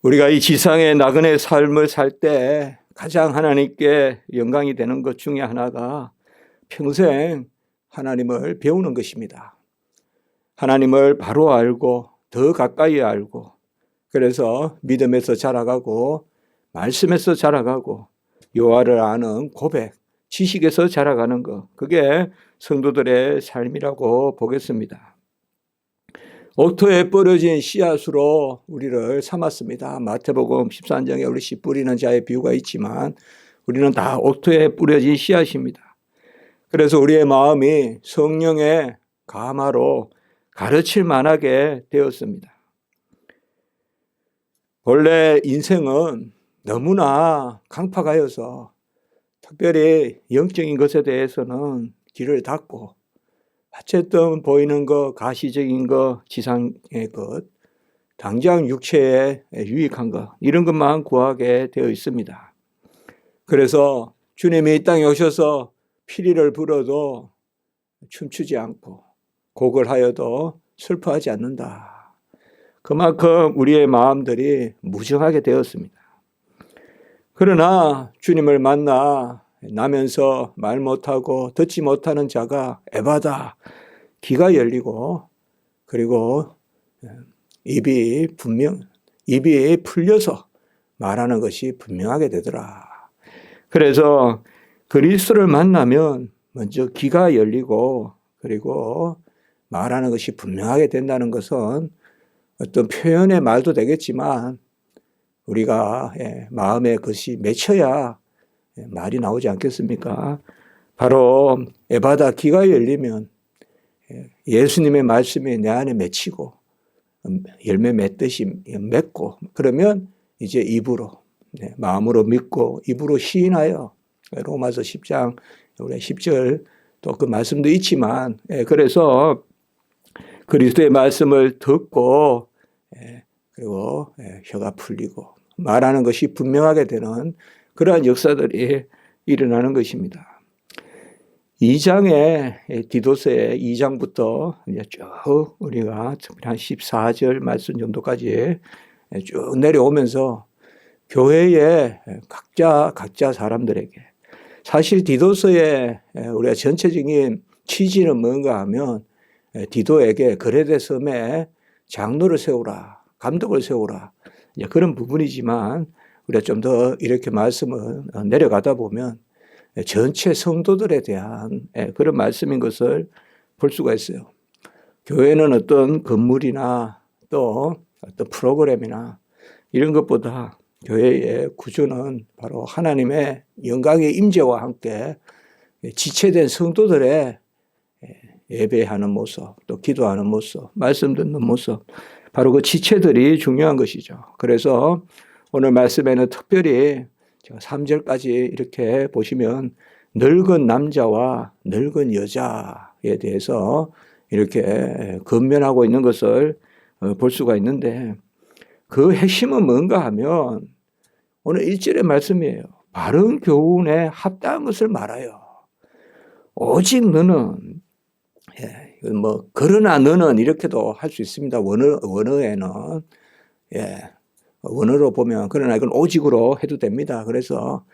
우리가 이 지상의 나그네 삶을 살 때 가장 하나님께 영광이 되는 것 중에 하나가 평생 하나님을 배우는 것입니다. 하나님을 바로 알고 더 가까이 알고, 그래서 믿음에서 자라가고 말씀에서 자라가고 여호와를 아는 고백, 지식에서 자라가는 것, 그게 성도들의 삶이라고 보겠습니다. 옥토에 뿌려진 씨앗으로 우리를 삼았습니다. 마태복음 13장에 우리 씨 뿌리는 자의 비유가 있지만 우리는 다 옥토에 뿌려진 씨앗입니다. 그래서 우리의 마음이 성령의 가마로 가르칠 만하게 되었습니다. 원래 인생은 너무나 강팍하여서 특별히 영적인 것에 대해서는 귀를 닫고, 어쨌든 보이는 것, 가시적인 것, 지상의 것, 당장 육체에 유익한 것, 이런 것만 구하게 되어 있습니다. 그래서 주님이 이 땅에 오셔서 피리를 불어도 춤추지 않고 곡을 하여도 슬퍼하지 않는다. 그만큼 우리의 마음들이 무정하게 되었습니다. 그러나 주님을 만나 나면서 말 못하고 듣지 못하는 자가 에바다, 귀가 열리고, 그리고 입이 풀려서 말하는 것이 분명하게 되더라. 그래서 그리스도를 만나면 먼저 귀가 열리고, 그리고 말하는 것이 분명하게 된다는 것은 어떤 표현의 말도 되겠지만 우리가 마음에 그것이 맺혀야 말이 나오지 않겠습니까? 바로 에바다, 귀가 열리면 예수님의 말씀이 내 안에 맺히고 열매 맺듯이 맺고, 그러면 이제 입으로, 마음으로 믿고 입으로 시인하여, 로마서 10장 우리 10절 또 그 말씀도 있지만, 그래서 그리스도의 말씀을 듣고 그리고 혀가 풀리고 말하는 것이 분명하게 되는 그러한 역사들이 일어나는 것입니다. 2장에 디도서의 2장부터 이제 쭉 우리가 한 14절 말씀 정도까지 쭉 내려오면서 교회의 각자 사람들에게, 사실 디도서의 우리가 전체적인 취지는 뭔가 하면 디도에게 그레데 섬에 장로를 세우라, 감독을 세우라, 그런 부분이지만 우리가 좀 더 이렇게 말씀을 내려가다 보면 전체 성도들에 대한 그런 말씀인 것을 볼 수가 있어요. 교회는 어떤 건물이나 또 어떤 프로그램이나 이런 것보다 교회의 구조는 바로 하나님의 영광의 임재와 함께 지체된 성도들의 예배하는 모습, 또 기도하는 모습, 말씀 듣는 모습, 바로 그 지체들이 중요한 것이죠. 그래서 오늘 말씀에는 특별히 제가 3절까지 이렇게 보시면 늙은 남자와 늙은 여자에 대해서 이렇게 건면하고 있는 것을 볼 수가 있는데, 그 핵심은 뭔가 하면 오늘 1절의 말씀이에요. 바른 교훈에 합당한 것을 말하여. 오직 너는, 그러나 너는 이렇게도 할 수 있습니다. 원어에는, 원어로 보면, 그러나 이건 오직으로 해도 됩니다. 그래서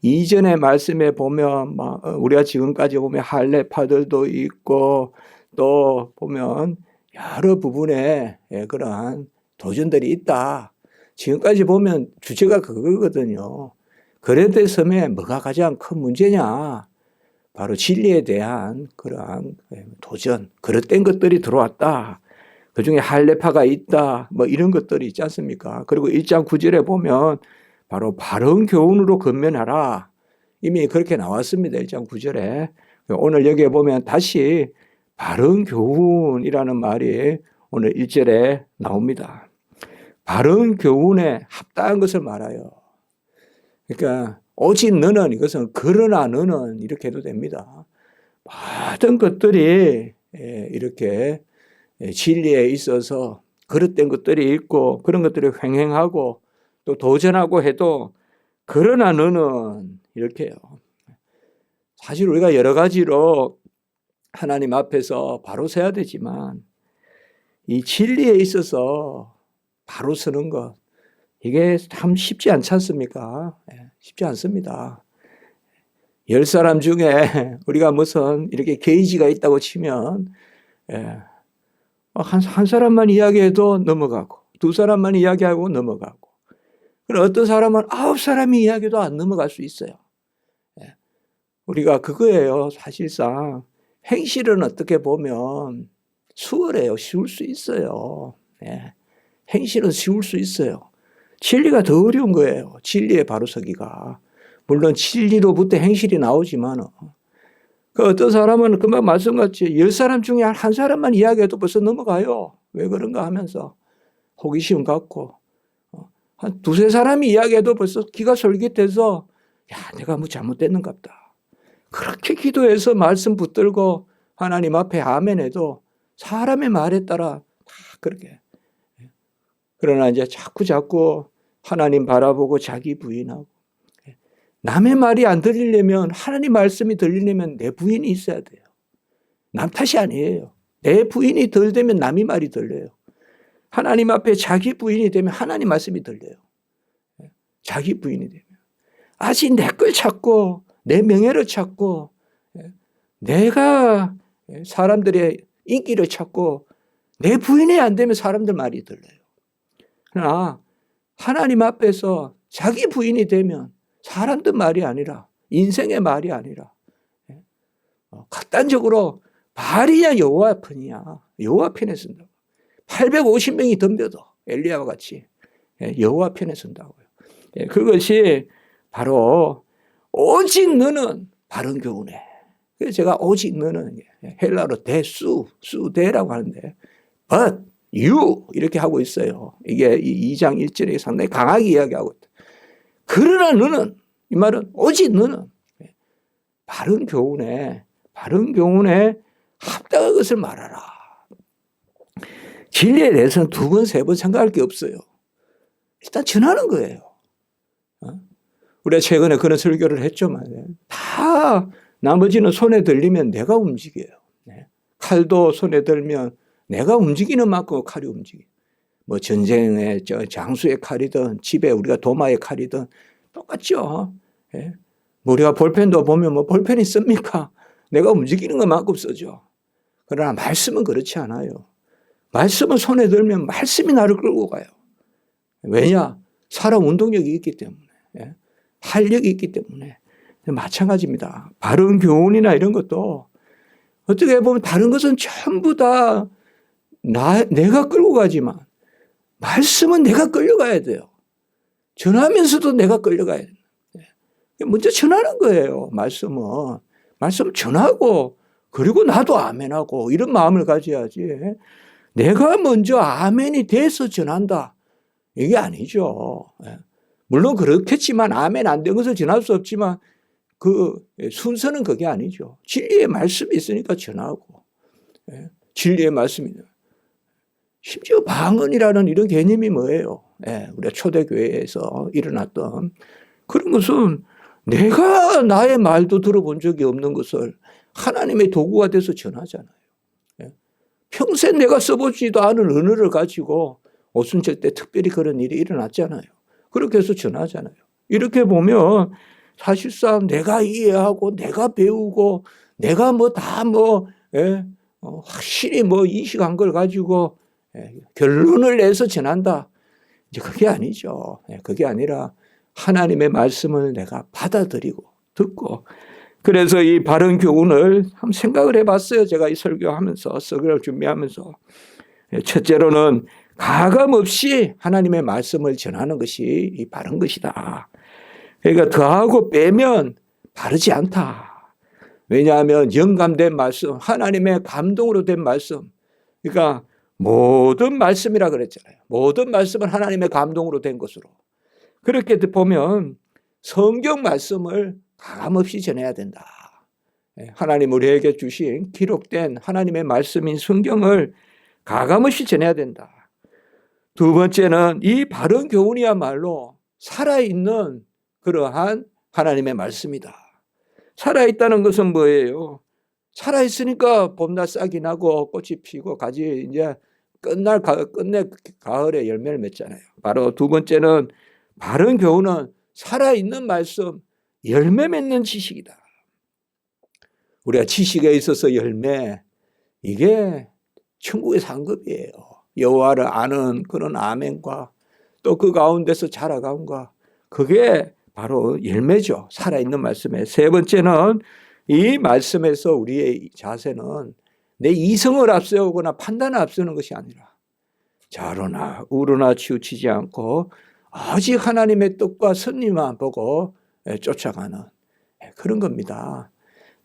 이전의 말씀에 보면, 우리가 지금까지 보면 할례파들도 있고, 또 보면 여러 부분에 그러한 도전들이 있다. 지금까지 보면 주제가 그거거든요. 그레데 섬에 뭐가 가장 큰 문제냐? 바로 진리에 대한 그러한 도전, 그릇된 것들이 들어왔다. 그 중에 할례파가 있다. 이런 것들이 있지 않습니까? 그리고 1장 9절에 보면 바로 바른 교훈으로 건면하라. 이미 그렇게 나왔습니다. 1장 9절에. 오늘 여기에 보면 다시 바른 교훈이라는 말이 오늘 1절에 나옵니다. 바른 교훈에 합당한 것을 말하여. 그러니까 오직 너는, 이것은 그러나 너는 이렇게 해도 됩니다. 모든 것들이 이렇게 진리에 있어서 그릇된 것들이 있고 그런 것들이 횡행하고 또 도전하고 해도 그러나 너는 이렇게 해요. 사실 우리가 여러 가지로 하나님 앞에서 바로 서야 되지만 이 진리에 있어서 바로 서는 것, 이게 참 쉽지 않지 않습니까? 쉽지 않습니다. 10사람 중에 우리가 무슨 이렇게 게이지가 있다고 치면 한 사람만 이야기해도 넘어가고 두 사람만 이야기하고 넘어가고 그리고 어떤 사람은 9사람이 이야기해도 안 넘어갈 수 있어요. 우리가 그거예요. 사실상 행실은 어떻게 보면 수월해요. 쉬울 수 있어요. 행실은 쉬울 수 있어요. 진리가 더 어려운 거예요. 진리의 바로서기가. 물론 진리로부터 행실이 나오지만 그 어떤 사람은 금방 말씀같이 10사람 중에 한 사람만 이야기해도 벌써 넘어가요. 왜 그런가 하면서 호기심 갖고 한 두세 사람이 이야기해도 벌써 기가 솔깃해서 야 내가 뭐 잘못됐는갑다. 그렇게 기도해서 말씀 붙들고 하나님 앞에 아멘해도 사람의 말에 따라 다 그렇게. 그러나 이제 자꾸 하나님 바라보고 자기 부인하고 남의 말이 안 들리려면 하나님 말씀이 들리려면 내 부인이 있어야 돼요. 남 탓이 아니에요. 내 부인이 덜 되면 남의 말이 들려요. 하나님 앞에 자기 부인이 되면 하나님 말씀이 들려요. 자기 부인이 되면. 아직 내 걸 찾고 내 명예를 찾고 내가 사람들의 인기를 찾고 내 부인이 안 되면 사람들 말이 들려요. 그러나 하나님 앞에서 자기 부인이 되면 사람들 말이 아니라 인생의 말이 아니라 극단적으로 바알이냐 여호와 편이냐 여호와 편에 쓴다고. 850명이 덤벼도 엘리야와 같이 여호와 편에 쓴다고요. 그것이 바로 오직 너는 바른 교훈에. 그래서 제가 오직 너는 헬라로 수대라고 하는데 but you 이렇게 하고 있어요. 이게 2장 1절에 상당히 강하게 이야기하고 있다. 그러나 너는 이 말은 오직 너는 바른 교훈에 합당한 것을 말하라. 진리에 대해서는 2번, 3번 생각할 게 없어요. 일단 전하는 거예요. 우리가 최근에 그런 설교를 했지만 다 나머지는 손에 들리면 내가 움직여요. 칼도 손에 들면 내가 움직이는 만큼 칼이 움직여요. 뭐 전쟁의 장수의 칼이든 집에 우리가 도마의 칼이든 똑같죠. 우리가 볼펜도 보면 뭐 볼펜이 씁니까? 내가 움직이는 것만큼 쓰죠. 그러나 말씀은 그렇지 않아요. 말씀은 손에 들면 말씀이 나를 끌고 가요. 왜냐? 사람 운동력이 있기 때문에. 활력이 있기 때문에. 마찬가지입니다. 바른 교훈이나 이런 것도 어떻게 보면 다른 것은 전부 다 내가 끌고 가지만 말씀은 내가 끌려가야 돼요. 전하면서도 내가 끌려가야 돼요. 먼저 전하는 거예요. 말씀은. 말씀 전하고 그리고 나도 아멘하고 이런 마음을 가져야지. 내가 먼저 아멘이 돼서 전한다. 이게 아니죠. 물론 그렇겠지만 아멘 안 된 것을 전할 수 없지만 그 순서는 그게 아니죠. 진리의 말씀이 있으니까 전하고 진리의 말씀이 심지어 방언이라는 이런 개념이 뭐예요? 우리가 초대교회에서 일어났던 그런 것은 내가 나의 말도 들어본 적이 없는 것을 하나님의 도구가 돼서 전하잖아요. 평생 내가 써보지도 않은 언어를 가지고 오순절 때 특별히 그런 일이 일어났잖아요. 그렇게 해서 전하잖아요. 이렇게 보면 사실상 내가 이해하고 내가 배우고 내가 확실히 인식한 걸 가지고 결론을 내서 전한다. 이제 그게 아니죠. 그게 아니라 하나님의 말씀을 내가 받아들이고 듣고 그래서 이 바른 교훈을 한번 생각을 해봤어요. 제가 이 설교하면서 설교를 준비하면서 첫째로는 가감없이 하나님의 말씀을 전하는 것이 이 바른 것이다. 그러니까 더하고 빼면 바르지 않다. 왜냐하면 영감된 말씀, 하나님의 감동으로 된 말씀. 그러니까 모든 말씀이라 그랬잖아요. 모든 말씀은 하나님의 감동으로 된 것으로. 그렇게 보면 성경 말씀을 가감없이 전해야 된다. 하나님 우리에게 주신 기록된 하나님의 말씀인 성경을 가감없이 전해야 된다. 두 번째는 이 바른 교훈이야말로 살아있는 그러한 하나님의 말씀이다. 살아있다는 것은 뭐예요? 살아있으니까 봄날 싹이 나고 꽃이 피고 가지 이제 끝내 가을에 열매를 맺잖아요. 바로 두 번째는 바른 교훈은 살아있는 말씀, 열매 맺는 지식이다. 우리가 지식에 있어서 열매, 이게 천국의 상급이에요. 여호와를 아는 그런 아멘과 또 그 가운데서 자라감과 그게 바로 열매죠. 살아있는 말씀에. 세 번째는 이 말씀에서 우리의 자세는 내 이성을 앞세우거나 판단을 앞세우는 것이 아니라 좌로나 우로나 치우치지 않고 오직 하나님의 뜻과 선리만 보고 쫓아가는 그런 겁니다.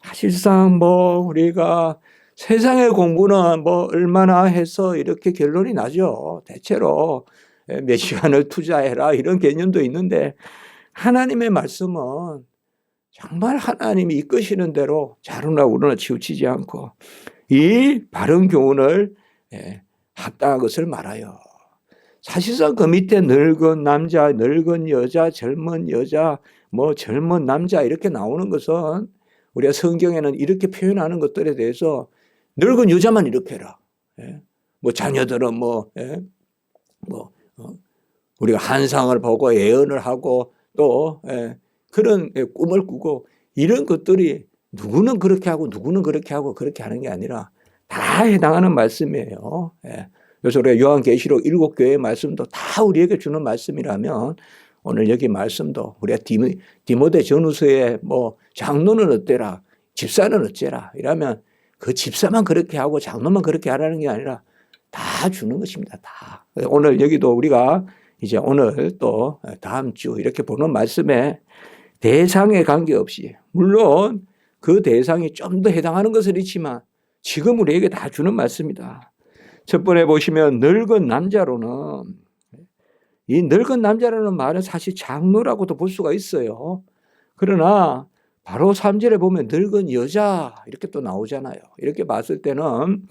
사실상 우리가 세상의 공부는 얼마나 해서 이렇게 결론이 나죠. 대체로 몇 시간을 투자해라 이런 개념도 있는데 하나님의 말씀은 정말 하나님이 이끄시는 대로 좌로나 우로나 치우치지 않고 이 바른 교훈을 합당한 것을 말하여. 사실상 그 밑에 늙은 남자, 늙은 여자, 젊은 여자, 젊은 남자 이렇게 나오는 것은 우리가 성경에는 이렇게 표현하는 것들에 대해서 늙은 여자만 이렇게 해라. 자녀들은 우리가 환상을 보고 예언을 하고 또 그런 꿈을 꾸고 이런 것들이 누구는 그렇게 하고 누구는 그렇게 하고 그렇게 하는 게 아니라 다 해당하는 말씀이에요. 그래서 우리가 요한계시록 7교회의 말씀도 다 우리에게 주는 말씀이라면 오늘 여기 말씀도 우리가 디모데 전후서에 장로는 어때라 집사는 어째라 이러면 그 집사만 그렇게 하고 장로만 그렇게 하라는 게 아니라 다 주는 것입니다. 다. 오늘 여기도 우리가 이제 오늘 또 다음 주 이렇게 보는 말씀에 대상에 관계없이 물론 그 대상이 좀 더 해당하는 것은 있지만 지금 우리에게 다 주는 말씀이다. 첫 번에 보시면 늙은 남자로는 이 늙은 남자라는 말은 사실 장로라고도 볼 수가 있어요. 그러나 바로 3절에 보면 늙은 여자 이렇게 또 나오잖아요. 이렇게 봤을 때는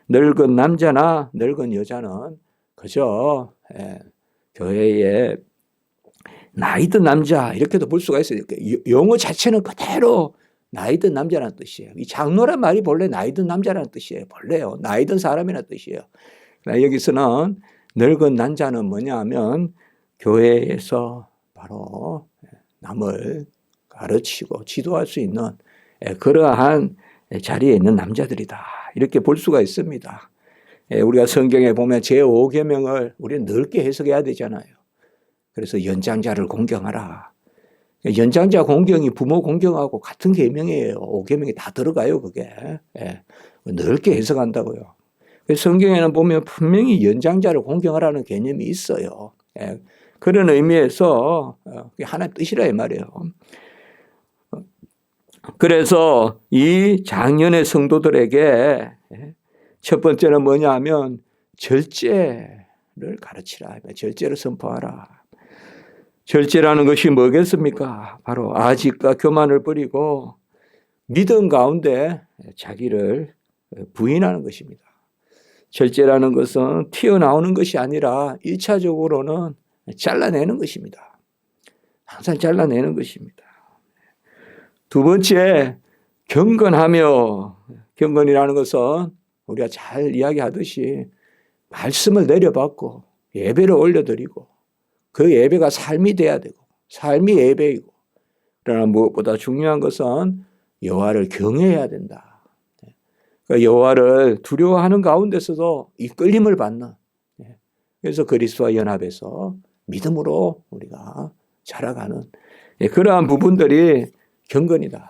늙은 남자나 늙은 여자는 그저 교회에 나이 든 남자 이렇게도 볼 수가 있어요. 용어 자체는 그대로 나이 든 남자라는 뜻이에요. 이 장로란 말이 본래 나이 든 남자라는 뜻이에요. 본래요. 나이 든 사람이라는 뜻이에요. 여기서는 늙은 남자는 뭐냐 하면 교회에서 바로 남을 가르치고 지도할 수 있는 그러한 자리에 있는 남자들이다. 이렇게 볼 수가 있습니다. 우리가 성경에 보면 제5계명을 우리는 넓게 해석해야 되잖아요. 그래서 연장자를 공경하라. 연장자 공경이 부모 공경하고 같은 계명이에요. 5계명이 다 들어가요, 그게. 넓게 해석한다고요. 성경에는 보면 분명히 연장자를 공경하라는 개념이 있어요. 그런 의미에서 하나의 뜻이라 이 말이에요. 그래서 이 작년의 성도들에게 첫 번째는 뭐냐 하면 절제를 가르치라. 절제를 선포하라. 절제라는 것이 뭐겠습니까? 바로 아직과 교만을 버리고 믿음 가운데 자기를 부인하는 것입니다. 절제라는 것은 튀어나오는 것이 아니라 1차적으로는 잘라내는 것입니다. 항상 잘라내는 것입니다. 두 번째, 경건하며, 경건이라는 것은 우리가 잘 이야기하듯이 말씀을 내려받고 예배를 올려드리고 그 예배가 삶이 돼야 되고 삶이 예배이고 그러나 무엇보다 중요한 것은 여호와를 경외해야 된다. 그러니까 여호와를 두려워하는 가운데서도 이끌림을 받는 그래서 그리스도와 연합해서 믿음으로 우리가 자라가는 그러한 부분들이 경건이다.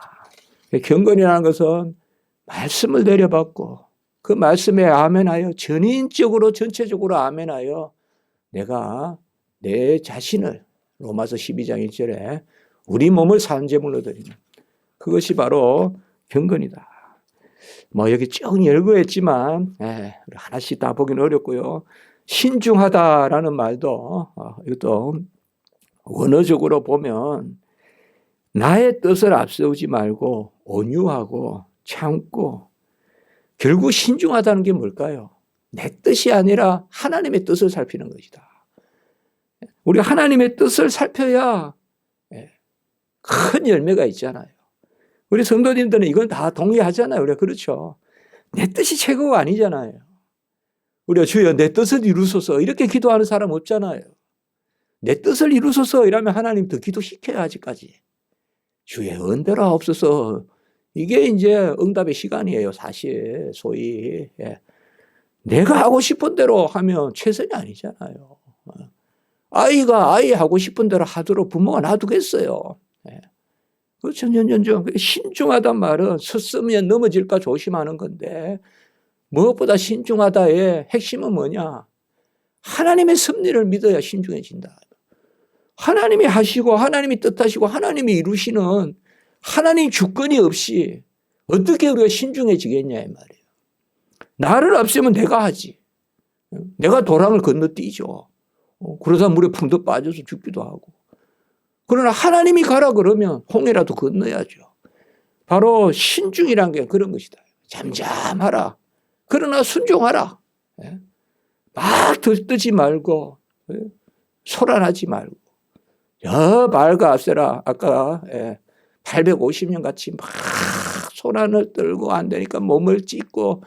경건이라는 것은 말씀을 내려받고 그 말씀에 아멘하여 전인적으로 전체적으로 아멘하여 내가 내 자신을 로마서 12장 1절에 우리 몸을 산제물로 드리는 그것이 바로 경건이다. 여기 쭉 열거했지만 하나씩 다 보기는 어렵고요. 신중하다라는 말도 이것도 원어적으로 보면 나의 뜻을 앞세우지 말고 온유하고 참고 결국 신중하다는 게 뭘까요? 내 뜻이 아니라 하나님의 뜻을 살피는 것이다. 우리가 하나님의 뜻을 살펴야 큰 열매가 있잖아요. 우리 성도님들은 이건 다 동의하잖아요. 우리가 그렇죠. 내 뜻이 최고가 아니잖아요. 우리가 주여 내 뜻을 이루소서 이렇게 기도하는 사람 없잖아요. 내 뜻을 이루소서 이러면 하나님 더 기도시켜야 아직까지. 주의 은혜로 하옵소서. 이게 이제 응답의 시간이에요, 사실. 소위. 예. 내가 하고 싶은 대로 하면 최선이 아니잖아요. 아이가 아이 하고 싶은 대로 하도록 부모가 놔두겠어요. 예. 그렇죠. 신중하단 말은 섰으면 넘어질까 조심하는 건데, 무엇보다 신중하다의 핵심은 뭐냐? 하나님의 섭리를 믿어야 신중해진다. 하나님이 하시고 하나님이 뜻하시고 하나님이 이루시는 하나님 주권이 없이 어떻게 우리가 신중해지겠냐 이 말이에요. 나를 앞세우면 내가 하지. 내가 도랑을 건너뛰죠. 그러다 물에 풍덩 빠져서 죽기도 하고. 그러나 하나님이 가라 그러면 홍해라도 건너야죠. 바로 신중이란 게 그런 것이다. 잠잠하라. 그러나 순종하라. 막 들뜨지 말고 소란하지 말고. 말과 앞세라 아까 850년 같이 막 소란을 떨고 안 되니까 몸을 찢고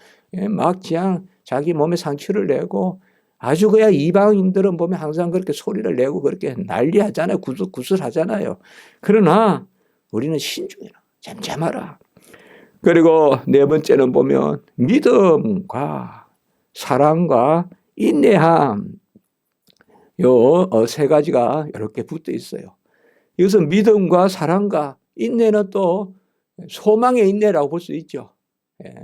막 그냥 자기 몸에 상처를 내고 아주 그냥 이방인들은 보면 항상 그렇게 소리를 내고 그렇게 난리하잖아요. 구슬하잖아요. 그러나 우리는 신중해라. 잠잠하라. 그리고 네 번째는 보면 믿음과 사랑과 인내함. 요 세 가지가 이렇게 붙어 있어요. 이것은 믿음과 사랑과 인내는 또 소망의 인내라고 볼 수 있죠.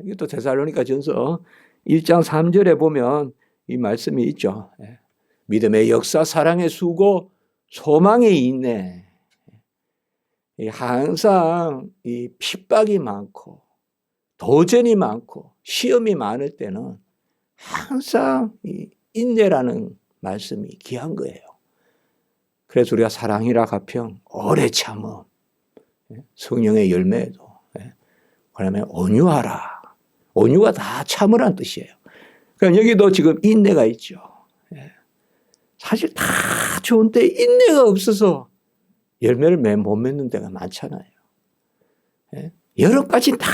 이것도 데살로니가전서 1장 3절에 보면 이 말씀이 있죠. 믿음의 역사, 사랑의 수고, 소망의 인내. 항상 이 핍박이 많고 도전이 많고 시험이 많을 때는 항상 이 인내라는 말씀이 귀한 거예요. 그래서 우리가 사랑이라 가평 오래 참음, 성령의 열매도 그러면 온유하라. 온유가 다 참으란 뜻이에요. 그러니까 여기도 지금 인내가 있죠. 사실 다 좋은데 인내가 없어서 열매를 못 맺는 데가 많잖아요. 여름까지 다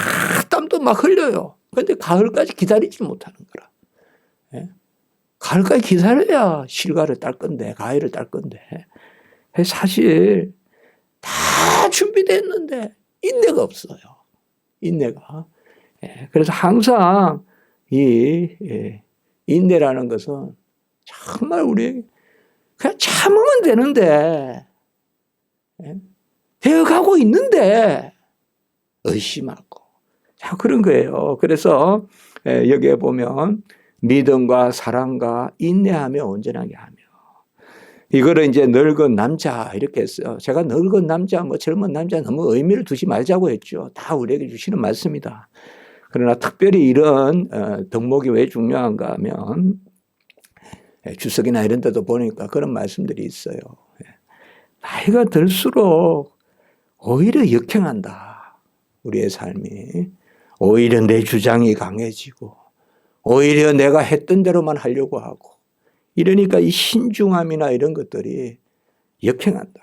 땀도 막 흘려요. 그런데 가을까지 기다리지 못하는 거라. 가을까지 기다려야 실과를 딸 건데, 가위를 딸 건데. 사실 다 준비됐는데 인내가 없어요. 인내가. 그래서 항상 이 인내라는 것은 정말 우리 그냥 참으면 되는데 되어가고 있는데 의심하고 그런 거예요. 그래서 여기에 보면 믿음과 사랑과 인내하며 온전하게 하며 이거를 이제 늙은 남자 이렇게 했어요. 제가 늙은 남자 뭐 젊은 남자 너무 의미를 두지 말자고 했죠. 다 우리에게 주시는 말씀이다. 그러나 특별히 이런 덕목이 왜 중요한가 하면 주석이나 이런 데도 보니까 그런 말씀들이 있어요. 나이가 들수록 오히려 역행한다. 우리의 삶이. 오히려 내 주장이 강해지고 오히려 내가 했던 대로만 하려고 하고 이러니까 이 신중함이나 이런 것들이 역행한다.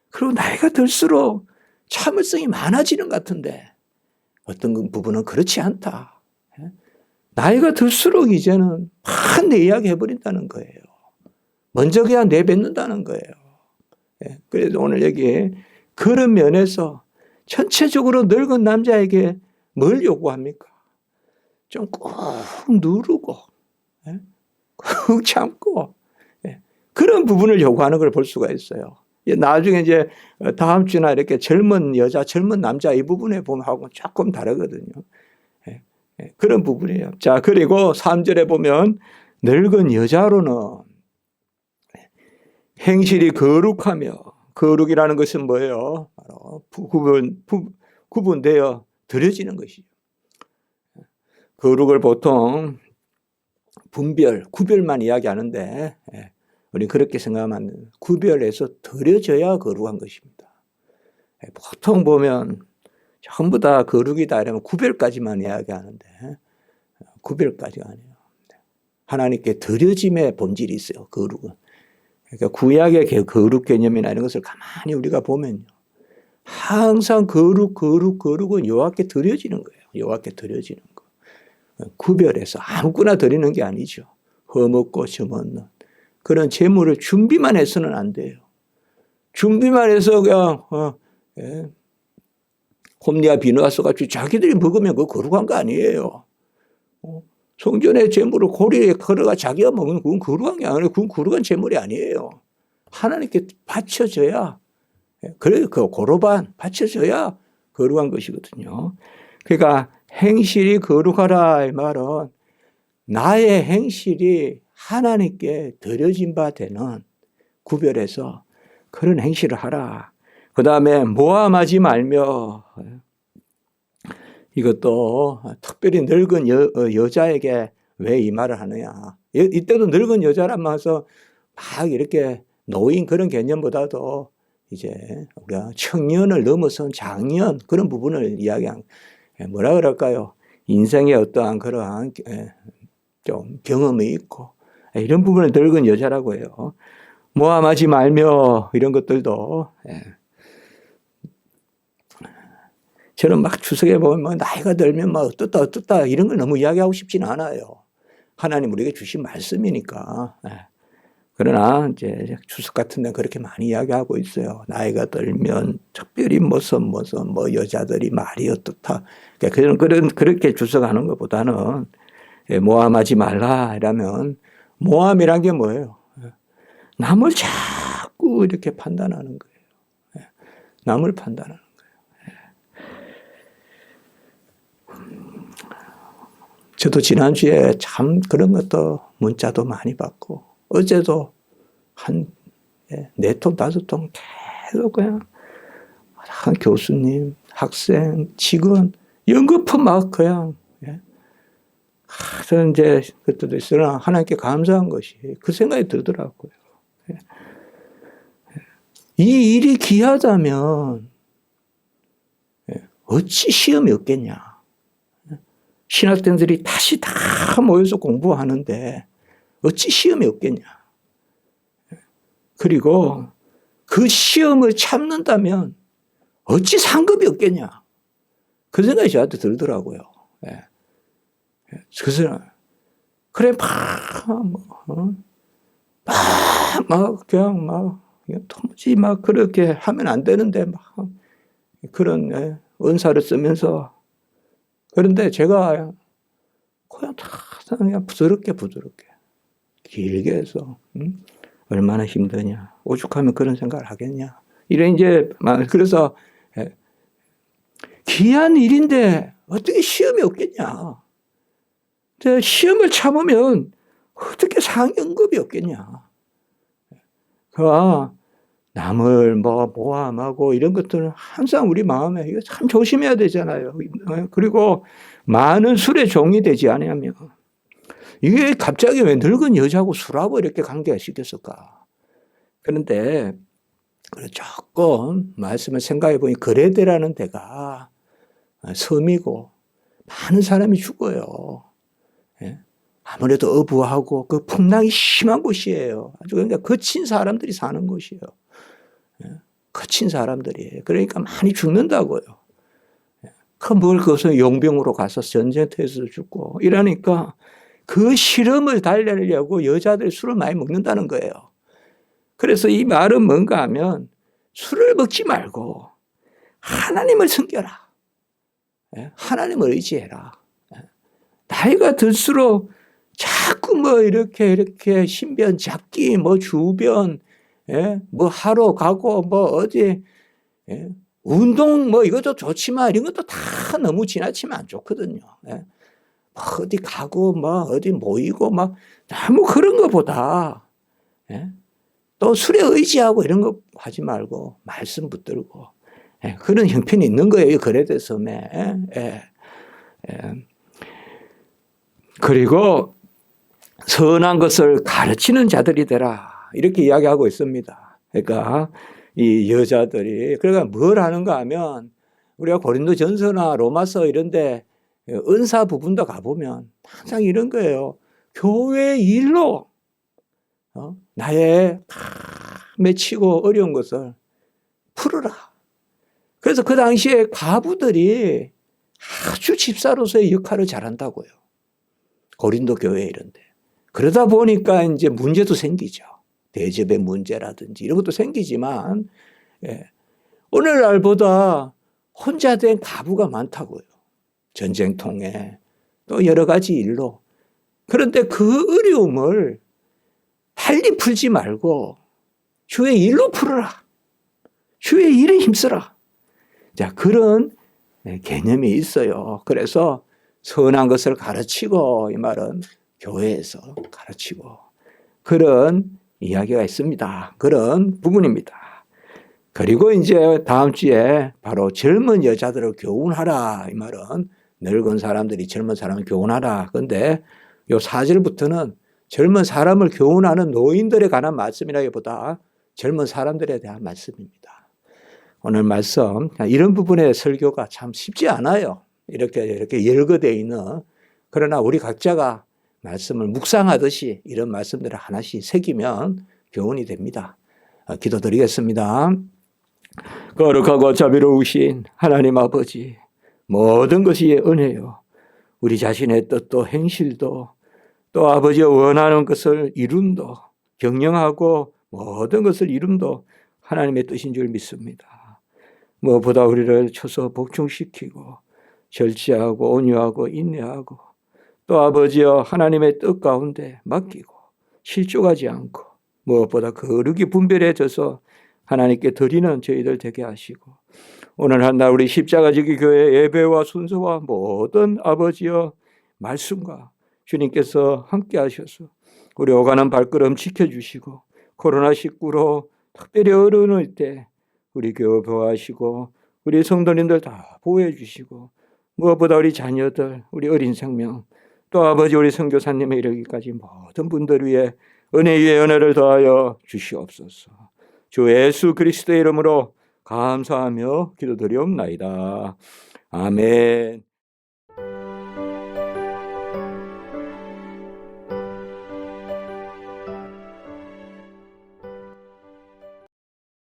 그리고 나이가 들수록 참을성이 많아지는 것 같은데 어떤 부분은 그렇지 않다. 나이가 들수록 이제는 막 내 이야기 해버린다는 거예요. 먼저 그냥 내뱉는다는 거예요. 그래서 오늘 여기 그런 면에서 전체적으로 늙은 남자에게 뭘 요구합니까? 좀 꾹 누르고 꾹 참고 그런 부분을 요구하는 걸 볼 수가 있어요. 나중에 이제 다음 주나 이렇게 젊은 여자, 젊은 남자 이 부분에 보면 하고 조금 다르거든요. 그런 부분이에요. 자, 그리고 3절에 보면 늙은 여자로는 행실이 거룩하며 거룩이라는 것은 뭐예요? 바로 구분되어 드려지는 것이죠. 거룩을 보통 분별, 구별만 이야기하는데 우리 그렇게 생각하면 구별해서 드려져야 거룩한 것입니다. 보통 보면 전부 다 거룩이다 이러면 구별까지만 이야기하는데 구별까지가 아니에요. 하나님께 드려짐의 본질이 있어요. 거룩은. 그러니까 구약의 거룩 개념이나 이런 것을 가만히 우리가 보면요. 항상 거룩은 여호와께 드려지는 거예요. 여호와께 드려지는 거. 구별해서 아무거나 드리는 게 아니죠. 흠없고 점 없는 그런 재물을 준비만 해서는 안 돼요. 준비만 해서 그냥 홈리아 비누아스 같이 자기들이 먹으면 그거 거룩한 거 아니에요. 성전의 재물을 고리에 걸어가 자기가 먹는 그건 거룩한 게 아니에요. 그건 거룩한 재물이 아니에요. 하나님께 바쳐져야, 그래, 그 고로반 바쳐져야 거룩한 것이거든요. 그러니까 행실이 거룩하라 이 말은 나의 행실이 하나님께 드려진 바 되는 구별해서 그런 행실을 하라. 그 다음에 모함하지 말며, 이것도 특별히 늙은 여자에게 왜 이 말을 하느냐. 이때도 늙은 여자란 말해서 막 이렇게 노인 그런 개념보다도 이제 우리가 청년을 넘어선 장년 그런 부분을 이야기한, 뭐라 그럴까요? 인생의 어떠한 그러한 좀 경험이 있고 이런 부분을 늙은 여자라고 해요. 모함하지 말며 이런 것들도 저는 막 추석에 보면 뭐 나이가 들면 막 어떻다 이런 걸 너무 이야기하고 싶지는 않아요. 하나님 우리에게 주신 말씀이니까. 그러나 이제 추석 같은 데 그렇게 많이 이야기하고 있어요. 나이가 들면 특별히 무슨 뭐 여자들이 말이 어떻다. 그렇게 추석하는 것보다는 모함하지 말라 이라면, 모함이란 게 뭐예요? 남을 자꾸 이렇게 판단하는 거예요. 남을 판단하는 거예요. 저도 지난주에 참 그런 것도 문자도 많이 받고, 어제도 한 4통, 5통 계속 그냥 한 교수님, 학생, 직원, 연거푸 막 그냥, 저는 이제 그때도 있으나 하나님께 감사한 것이 그 생각이 들더라고요. 이 일이 귀하다면 어찌 시험이 없겠냐. 신학생들이 다시 다 모여서 공부하는데 어찌 시험이 없겠냐. 그리고 그 시험을 참는다면 어찌 상급이 없겠냐. 그 생각이 저한테 들더라고요. 그래서 그래 그냥 도무지 그렇게 하면 안 되는데 그런 은사를 쓰면서, 그런데 제가 그냥 부드럽게 길게 해서 얼마나 힘드냐, 오죽하면 그런 생각을 하겠냐, 이래 이제 그래서 귀한 일인데 어떻게 시험이 없겠냐. 시험을 참으면 어떻게 상연급이 없겠냐. 남을 모함하고 이런 것들은 항상 우리 마음에 이거 참 조심해야 되잖아요. 그리고 많은 술의 종이 되지 않으면, 이게 갑자기 왜 늙은 여자하고 술하고 이렇게 관계시켰을까. 그런데 조금 말씀을 생각해 보니 그레데라는 데가 섬이고 많은 사람이 죽어요. 아무래도 어부하고 그 풍랑이 심한 곳이에요. 아주 그러니까 거친 사람들이 사는 곳이에요. 거친 사람들이에요. 그러니까 많이 죽는다고요. 그것을 용병으로 가서 전쟁터에서 죽고 이러니까 그 실험을 달래려고 여자들이 술을 많이 먹는다는 거예요. 그래서 이 말은 뭔가 하면 술을 먹지 말고 하나님을 섬겨라. 하나님을 의지해라. 나이가 들수록 자꾸 이렇게 신변 잡기, 주변, 하러 가고, 어디, 운동, 이것도 좋지만, 이런 것도 다 너무 지나치면 안 좋거든요. 어디 가고, 어디 모이고, 너무 그런 것보다, 또 술에 의지하고 이런 거 하지 말고, 말씀 붙들고, 그런 형편이 있는 거예요, 그레데 섬에. 그리고 선한 것을 가르치는 자들이 되라. 이렇게 이야기하고 있습니다. 그러니까 이 여자들이, 그러니까 뭘 하는가 하면, 우리가 고린도전서나 로마서 이런데 은사 부분도 가보면 항상 이런 거예요. 교회 일로 나의 맺히고 어려운 것을 풀어라. 그래서 그 당시에 과부들이 아주 집사로서의 역할을 잘한다고요. 고린도 교회 이런데. 그러다 보니까 이제 문제도 생기죠. 대접의 문제라든지 이런 것도 생기지만 오늘날보다 혼자 된 가부가 많다고요. 전쟁통에 또 여러 가지 일로. 그런데 그 어려움을 달리 풀지 말고 주의 일로 풀어라. 주의 일에 힘써라. 자, 그런 개념이 있어요. 그래서 선한 것을 가르치고, 이 말은 교회에서 가르치고, 그런 이야기가 있습니다. 그런 부분입니다. 그리고 이제 다음 주에 바로 젊은 여자들을 교훈하라. 이 말은 늙은 사람들이 젊은 사람을 교훈하라. 그런데 요 4절부터는 젊은 사람을 교훈하는 노인들에 관한 말씀이라기보다 젊은 사람들에 대한 말씀입니다. 오늘 말씀, 이런 부분의 설교가 참 쉽지 않아요. 이렇게 열거되어 있는. 그러나 우리 각자가 말씀을 묵상하듯이 이런 말씀들을 하나씩 새기면 교훈이 됩니다. 기도드리겠습니다. 거룩하고 자비로우신 하나님 아버지, 모든 것이 은혜요. 우리 자신의 뜻도 행실도 또 아버지가 원하는 것을 이룸도 경영하고 모든 것을 이룸도 하나님의 뜻인 줄 믿습니다. 무엇보다 우리를 쳐서 복종시키고 절제하고 온유하고 인내하고 또 아버지여 하나님의 뜻 가운데 맡기고 실족하지 않고 무엇보다 거룩히 분별해져서 하나님께 드리는 저희들 되게 하시고 오늘 한날 우리 십자가지기 교회 예배와 순서와 모든 아버지여 말씀과 주님께서 함께 하셔서 우리 오가는 발걸음 지켜주시고 코로나19로 특별히 어려운 때 우리 교회 보호하시고 우리 성도님들 다 보호해 주시고 무엇보다 우리 자녀들 우리 어린 생명 또 아버지 우리 선교사님에 이르기까지 모든 분들 위해 은혜 위에 은혜를 더하여 주시옵소서. 주 예수 그리스도의 이름으로 감사하며 기도드리옵나이다. 아멘.